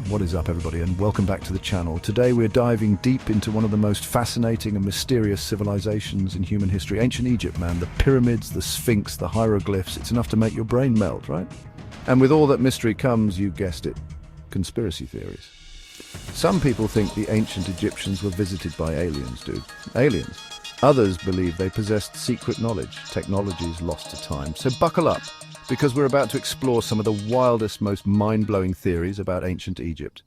What is up, everybody, and welcome back to the channel. Today we're diving deep into one of the most fascinating and mysterious civilizations in human history. Ancient Egypt, man. The pyramids, the Sphinx, the hieroglyphs. It's enough to make your brain melt, right? And with all that mystery comes, you guessed it, conspiracy theories. Some people think the ancient Egyptians were visited by aliens, dude. Aliens. Others believe they possessed secret knowledge, technologies lost to time. So buckle up, because we're about to explore some of the wildest, most mind-blowing theories about ancient Egypt.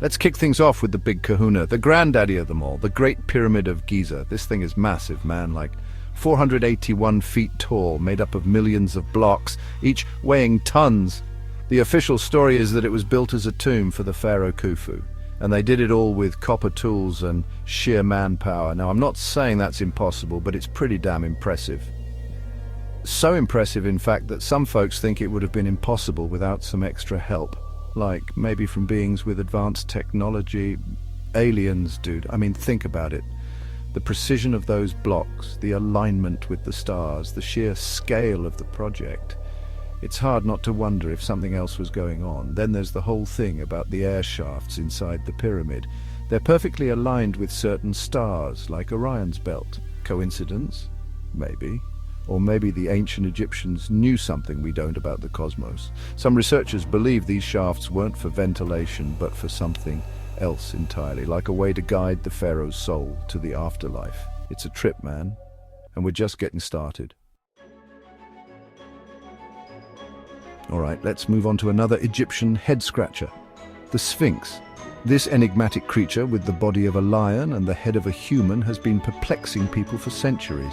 Let's kick things off with the big kahuna, the granddaddy of them all, the Great Pyramid of Giza. This thing is massive, man, like 481 feet tall, made up of millions of blocks, each weighing tons. The official story is that it was built as a tomb for the pharaoh Khufu, and they did it all with copper tools and sheer manpower. Now, I'm not saying that's impossible, but it's pretty damn impressive. So impressive, in fact, that some folks think it would have been impossible without some extra help, like maybe from beings with advanced technology. Aliens, dude. I mean, think about it. The precision of those blocks, the alignment with the stars, the sheer scale of the project. It's hard not to wonder if something else was going on. Then there's the whole thing about the air shafts inside the pyramid. They're perfectly aligned with certain stars, like Orion's belt. Coincidence? Maybe. Or maybe the ancient Egyptians knew something we don't about the cosmos. Some researchers believe these shafts weren't for ventilation, but for something else entirely, like a way to guide the pharaoh's soul to the afterlife. It's a trip, man. And we're just getting started. Alright, let's move on to another Egyptian head-scratcher. The Sphinx. This enigmatic creature with the body of a lion and the head of a human has been perplexing people for centuries.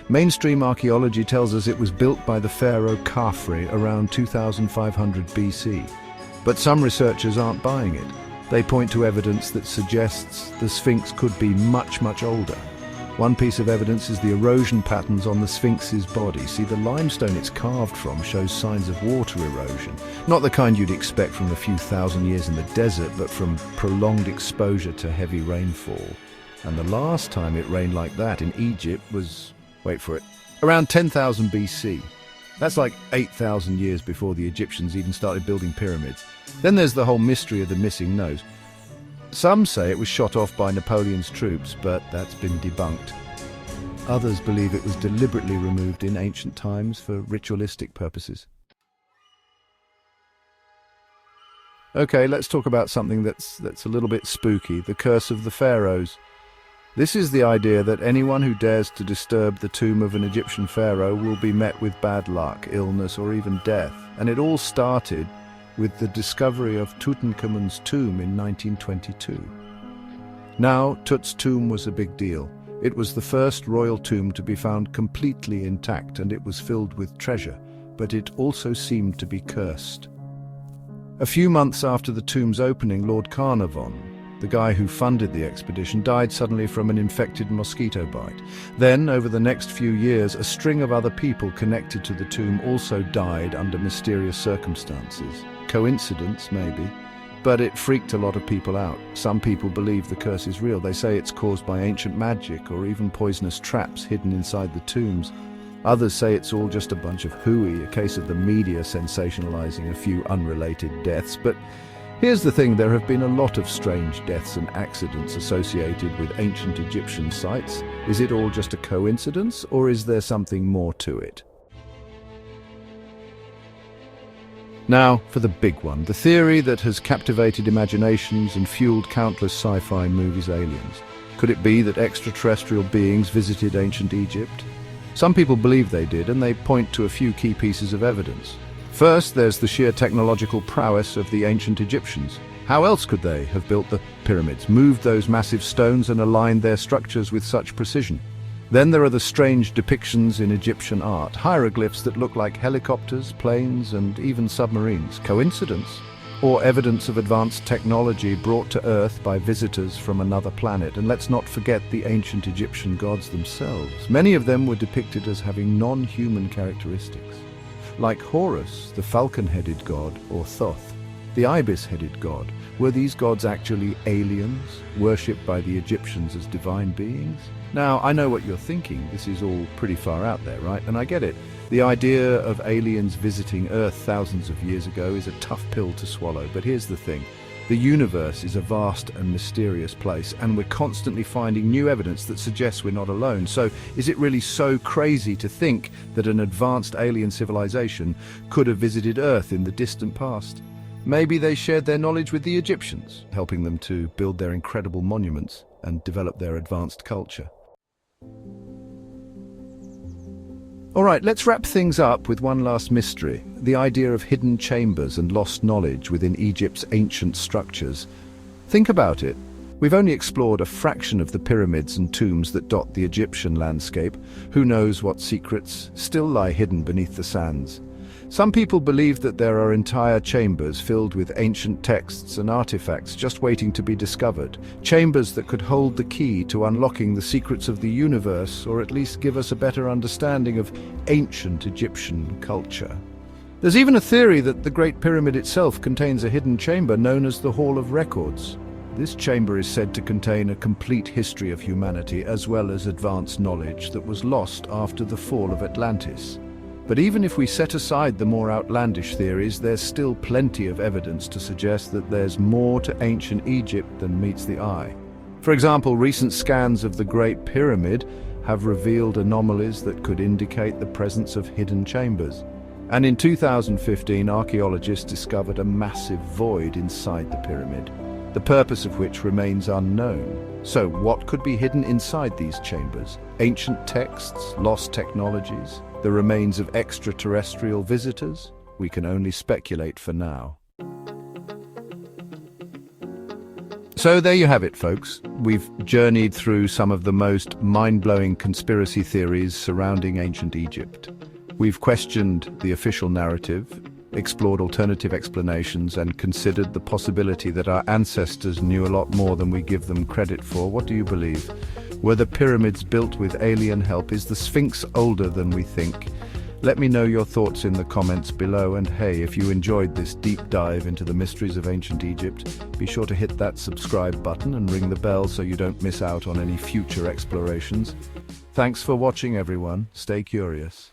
Mainstream archaeology tells us it was built by the pharaoh Khafre around 2500 BC. But some researchers aren't buying it. They point to evidence that suggests the Sphinx could be much, much older. One piece of evidence is the erosion patterns on the Sphinx's body. See, the limestone it's carved from shows signs of water erosion. Not the kind you'd expect from a few thousand years in the desert, but from prolonged exposure to heavy rainfall. And the last time it rained like that in Egypt was, wait for it, around 10,000 BC. That's like 8,000 years before the Egyptians even started building pyramids. Then there's the whole mystery of the missing nose. Some say it was shot off by Napoleon's troops, but that's been debunked. Others believe it was deliberately removed in ancient times for ritualistic purposes. Okay, let's talk about something that's a little bit spooky, the curse of the pharaohs. This is the idea that anyone who dares to disturb the tomb of an Egyptian pharaoh will be met with bad luck, illness, or even death. And it all started with the discovery of Tutankhamun's tomb in 1922. Now, Tut's tomb was a big deal. It was the first royal tomb to be found completely intact, and it was filled with treasure, but it also seemed to be cursed. A few months after the tomb's opening, Lord Carnarvon, the guy who funded the expedition, died suddenly from an infected mosquito bite. Then, over the next few years, a string of other people connected to the tomb also died under mysterious circumstances. Coincidence, maybe, but it freaked a lot of people out. Some people believe the curse is real. They say it's caused by ancient magic or even poisonous traps hidden inside the tombs. Others say it's all just a bunch of hooey, a case of the media sensationalizing a few unrelated deaths. But here's the thing, there have been a lot of strange deaths and accidents associated with ancient Egyptian sites. Is it all just a coincidence, or is there something more to it? Now, for the big one, the theory that has captivated imaginations and fueled countless sci-fi movies, aliens. Could it be that extraterrestrial beings visited ancient Egypt? Some people believe they did, and they point to a few key pieces of evidence. First, there's the sheer technological prowess of the ancient Egyptians. How else could they have built the pyramids, moved those massive stones, and aligned their structures with such precision? Then there are the strange depictions in Egyptian art, hieroglyphs that look like helicopters, planes, and even submarines. Coincidence? Or evidence of advanced technology brought to Earth by visitors from another planet? And let's not forget the ancient Egyptian gods themselves. Many of them were depicted as having non-human characteristics, like Horus, the falcon-headed god, or Thoth, the ibis-headed god. Were these gods actually aliens, worshipped by the Egyptians as divine beings? Now, I know what you're thinking. This is all pretty far out there, right? And I get it. The idea of aliens visiting Earth thousands of years ago is a tough pill to swallow, but here's the thing. The universe is a vast and mysterious place, and we're constantly finding new evidence that suggests we're not alone. So, is it really so crazy to think that an advanced alien civilization could have visited Earth in the distant past? Maybe they shared their knowledge with the Egyptians, helping them to build their incredible monuments and develop their advanced culture. All right, let's wrap things up with one last mystery, the idea of hidden chambers and lost knowledge within Egypt's ancient structures. Think about it. We've only explored a fraction of the pyramids and tombs that dot the Egyptian landscape. Who knows what secrets still lie hidden beneath the sands? Some people believe that there are entire chambers filled with ancient texts and artifacts just waiting to be discovered. Chambers that could hold the key to unlocking the secrets of the universe, or at least give us a better understanding of ancient Egyptian culture. There's even a theory that the Great Pyramid itself contains a hidden chamber known as the Hall of Records. This chamber is said to contain a complete history of humanity, as well as advanced knowledge that was lost after the fall of Atlantis. But even if we set aside the more outlandish theories, there's still plenty of evidence to suggest that there's more to ancient Egypt than meets the eye. For example, recent scans of the Great Pyramid have revealed anomalies that could indicate the presence of hidden chambers. And in 2015, archaeologists discovered a massive void inside the pyramid, the purpose of which remains unknown. So what could be hidden inside these chambers? Ancient texts, lost technologies, the remains of extraterrestrial visitors? We can only speculate for now. So there you have it, folks. We've journeyed through some of the most mind-blowing conspiracy theories surrounding ancient Egypt. We've questioned the official narrative, explored alternative explanations, and considered the possibility that our ancestors knew a lot more than we give them credit for. What do you believe? Were the pyramids built with alien help? Is the Sphinx older than we think? Let me know your thoughts in the comments below, and hey, if you enjoyed this deep dive into the mysteries of ancient Egypt, be sure to hit that subscribe button and ring the bell so you don't miss out on any future explorations. Thanks for watching, everyone. Stay curious.